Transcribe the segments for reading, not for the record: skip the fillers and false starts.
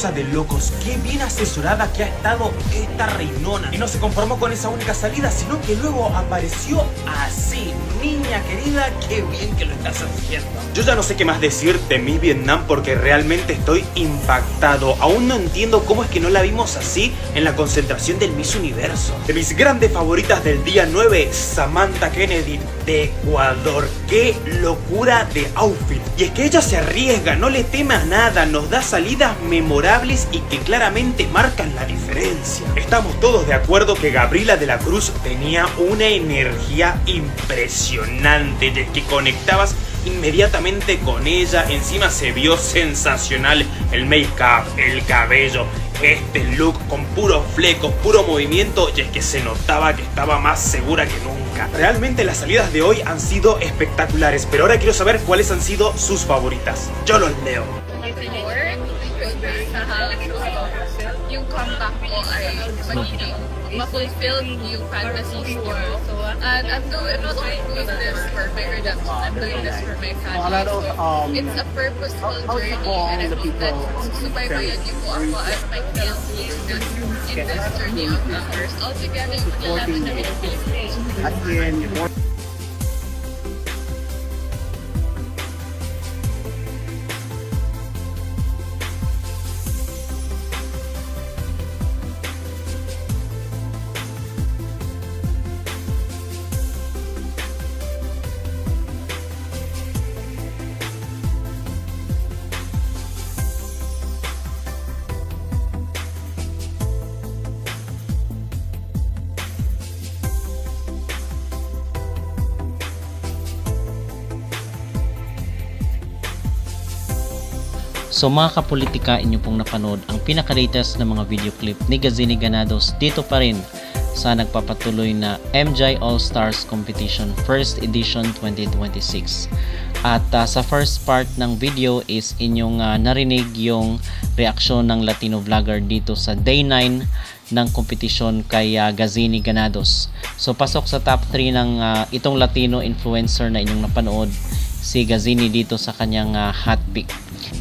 cosa de locos. Qué bien asesorada que ha estado esta reinona. Y no se conformó con esa única salida, sino que luego apareció así. Niña querida, qué bien que lo estás haciendo. Yo ya no sé qué más decir de Miss Vietnam porque realmente estoy impactado. Aún no entiendo cómo es que no la vimos así en la concentración del Miss Universo. De mis grandes favoritas del día 9, Samantha Kennedy de Ecuador. Qué locura de outfit. Y es que ella se arriesga, no le teme a nada, nos da salidas memorables y que claramente marcan la diferencia. Estamos todos de acuerdo que Gabriela de la Cruz tenía una energía impresionante, de que conectabas inmediatamente con ella. Encima se vio sensacional el make-up, el cabello, este look con puros flecos, puro movimiento, y es que se notaba que estaba más segura que nunca. Realmente las salidas de hoy han sido espectaculares, pero ahora quiero saber cuáles han sido sus favoritas. Yo los leo. Yung comeback ko ay ma-fulfill yung fantasy ko. And I'm not only doing this for my redemption, I'm doing this for my family. It's a purposeful journey, and I hope that susubaybayan niyo po ako at my family in this journey of ours. All together, laban na rin. So mga kapolitika, inyo pong napanood ang pinaka-latest na mga video clip ni Gazini Ganados dito pa rin sa nagpapatuloy na MJ All-Stars Competition 1st Edition 2026. At sa first part ng video is inyong narinig yung reaksyon ng Latino vlogger dito sa day 9 ng competition kay Gazini Ganados. So pasok sa top 3 ng itong Latino influencer na inyong napanood, si Gazini dito sa kanyang hot pick.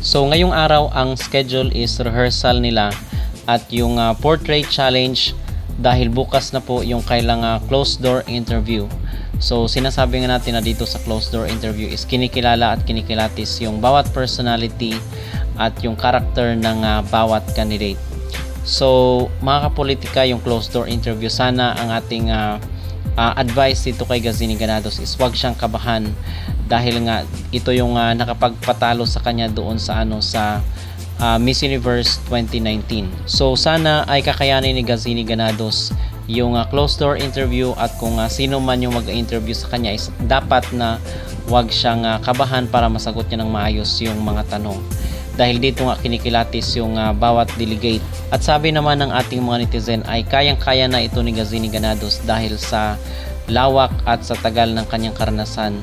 So ngayong araw ang schedule is rehearsal nila at yung portrait challenge, dahil bukas na po yung kailang closed door interview. So sinasabi nga natin na dito sa closed door interview is kinikilala at kinikilatis yung bawat personality at yung character ng bawat candidate. So mga kapolitika, yung closed door interview, sana ang ating advice dito kay Gazini Ganados is wag siyang kabahan, dahil nga ito yung nakapagpatalo sa kanya doon sa Miss Universe 2019. So sana ay kakayanin ni Gazini Ganados yung closed door interview, at kung sino man yung mag-interview sa kanya is dapat na wag siyang kabahan para masagot niya ng maayos yung mga tanong, dahil dito nga kinikilatis yung bawat delegate. At sabi naman ng ating mga netizen ay kayang-kaya na ito ni Gazini Ganados dahil sa lawak at sa tagal ng kanyang karanasan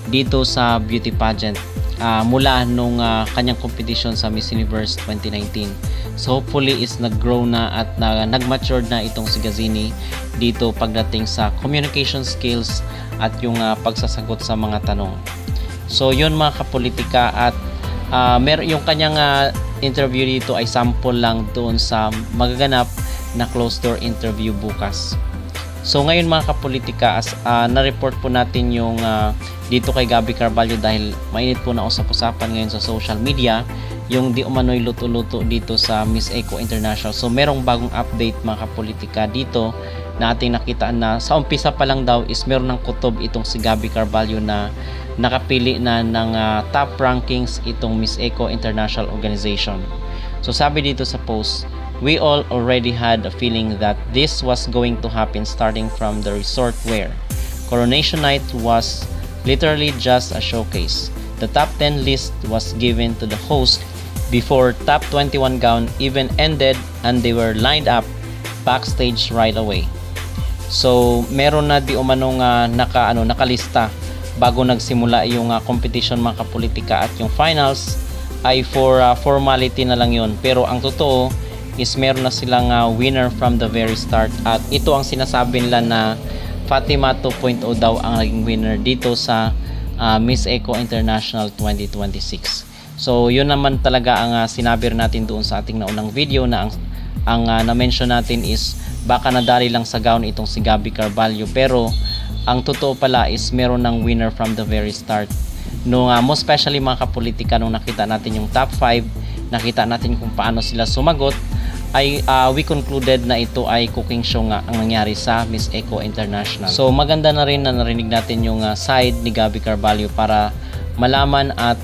dito sa beauty pageant mula nung kanyang competition sa Miss Universe 2019. So hopefully is nag-grow na at nag-matured na itong si Gazini dito pagdating sa communication skills at yung pagsasagot sa mga tanong. So yun mga kapolitika, at yung kanyang interview dito ay sample lang doon sa magaganap na closed door interview bukas. So ngayon mga kapolitika, na-report po natin yung dito kay Gabby Carvalho, dahil mainit po na usap-usapan ngayon sa social media yung di umano'y luto-luto dito sa Miss Eco International. So merong bagong update mga kapolitika dito na ating nakitaan na sa umpisa pa lang daw is meron ng kutob itong si Gabby Carvalho na nakapili na ng top rankings itong Miss Eco International Organization. So sabi dito sa post, "We all already had a feeling that this was going to happen starting from the resort wear. Coronation night was literally just a showcase. The top 10 list was given to the host before top 21 gown even ended, and they were lined up backstage right away." So meron na di umanong nakalista bago nagsimula yung competition mga kapolitika, at yung finals ay for formality na lang yun. Pero ang totoo is meron na silang winner from the very start, at ito ang sinasabi nila na Fatima 2.0 daw ang naging winner dito sa Miss Eco International 2026. So yun naman talaga ang sinabi rin natin doon sa ating naunang video na ang na-mention natin is baka nadali lang sa gown itong si Gabby Carvalho, pero ang totoo pala is meron ng winner from the very start. No, most especially mga kapolitika, nung nakita natin yung top 5, nakita natin kung paano sila sumagot, ay we concluded na ito ay cooking show nga ang nangyari sa Miss Eco International. So maganda na rin na narinig natin yung side ni Gabby Carvalho para malaman at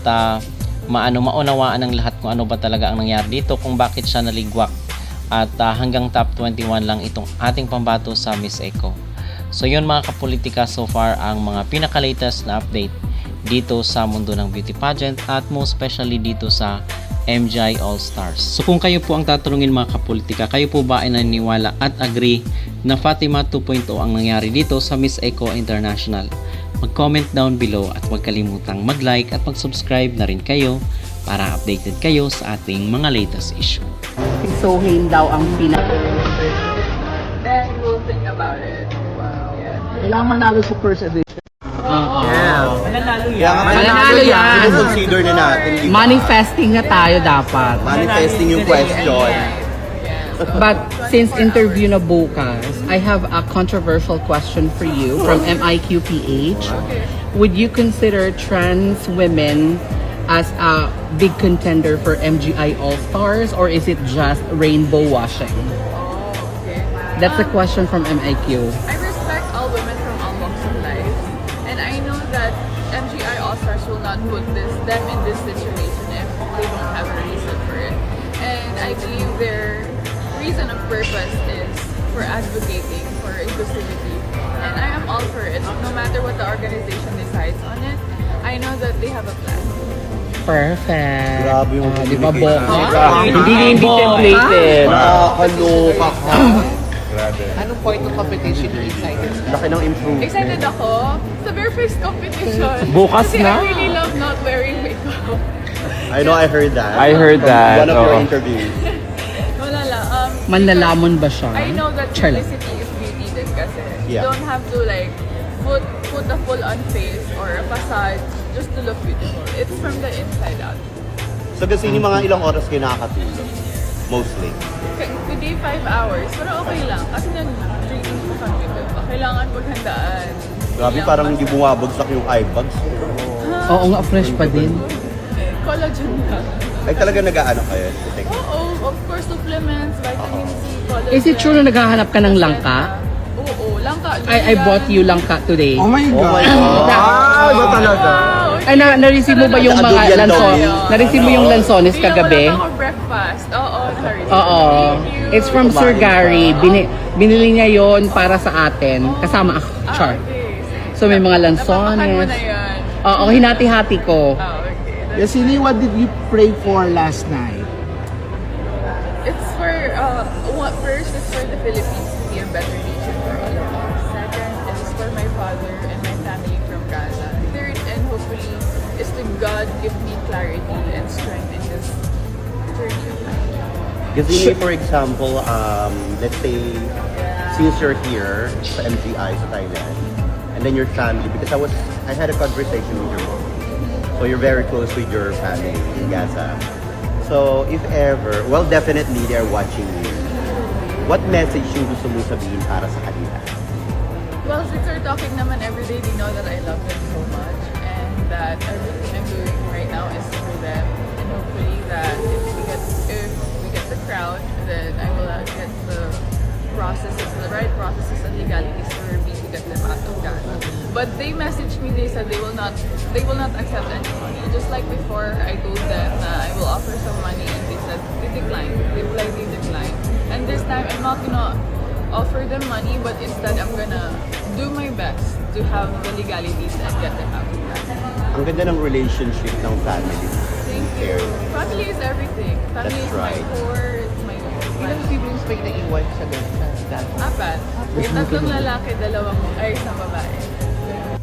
maunawaan ng lahat kung ano ba talaga ang nangyari dito, kung bakit siya naligwak. At hanggang top 21 lang itong ating pambato sa Miss Eco. So yun mga kapolitika, so far ang mga pinaka-latest na update dito sa mundo ng beauty pageant at most especially dito sa MGI All Stars. So kung kayo po ang tatanungin mga kapolitika, kayo po ba ay naniniwala at agree na Fatima 2.0 ang nangyari dito sa Miss Eco International? Mag-comment down below at huwag kalimutang mag-like at mag-subscribe na rin kayo para updated kayo sa ating mga latest issue. So Hain daw ang Then we'll think about it. Wow. Yeah. kailangan manalo sa first edition. Mananalo Mananalo yan. Consider na natin. di ba? Manifesting na tayo dapat. Manifesting yung question. But since interview na bukas, I have a controversial question for you from MIQPH. Would you consider trans women as a big contender for MGI All Stars, or is it just rainbow washing? Okay. That's a question from MIQ. I respect all women from all walks of life, and I know that MGI All Stars will not put them in this situation if they don't have a reason for it. And I believe their reason of purpose is for advocating for inclusivity, and I am all for it. No matter what the organization decides on it, I know that they have a plan. Perfect. Grabe yung Di ba, communication. Boka? Hindi templated. Nakakaloka ka. Anong point ng competition you're excited? Laki ng improvement. Excited ako sa bare-face competition. Bukas Kasi na? I really love not wearing makeup. I know, I heard that. I heard From that, one of your oo. interviews. Wala lang. Manlalamon ba siya? I know that Char lang. publicity is beauty din kasi. Yeah. You don't have to like put a full-on face or a facade just to look beautiful. It's from the inside out. So kasi yung mga ilang oras kayo nakakatulog? Mostly. Today 5 hours, pero okay lang. Kasi nag-drinking po kami. Diba? Kailangan maghandaan. Grabe, Ilang parang hindi basta- bumabagsak yung eye bags. Oo nga, fresh pa din. Collagen lang. Ay talaga nag-aano kayo? Oo, of course, supplements, vitamin C, collagen. Is it true na naghahanap ka ng langka? Oo, langka. I bought you langka today. Oh my God! Ah, iba talaga. Ay, na-receive mo ba yung mga Durian daw lanson? yun. Na-receive mo yung lansones kagabi? Wala pa ako breakfast. Oo, na-receive. Oo. Thank you. It's from Sir Gary. Binili niya yon para sa atin. Kasama ako. Char. Okay. So may mga Napakakan mo lansones. na yan. Oo, hinati-hati ko. Oh, okay. Yasini, what did you pray for last night? It's for, first, it's for the Philippines to be a better nation for all of us. Second, it's for my father and my family from Gaza. Third, and hopefully, is to God give me clarity and strength in this journey of life. Kasi for example, let's say, since you're here sa MGI sa Thailand, and then your family, because I had a conversation with your mom. So you're very close with your family in Gaza. So if ever, well definitely they're watching you. What message yung gusto mong sabihin para sa kanila? Well, since we're talking naman every day, they know that I love them so much and that everything I'm doing right now is for them. And hopefully that if we get the crown, then I will get the right processes and legalities for me to get them out of Ghana. But they messaged me, they said they will not accept any money. Just like before, I told them I will offer some money and they said they declined. They politely declined. And this time, I'm not gonna offer them money, but instead I'm gonna do my best to have the legalities and get them out of Ghana. Ang ganda ng relationship ng family. Thank you. Family is everything. Family That's is right. my core, it's my Ilang siblings pa yung naiwan sa Gaza? apat. Yung tatlong lalaki, isang babae.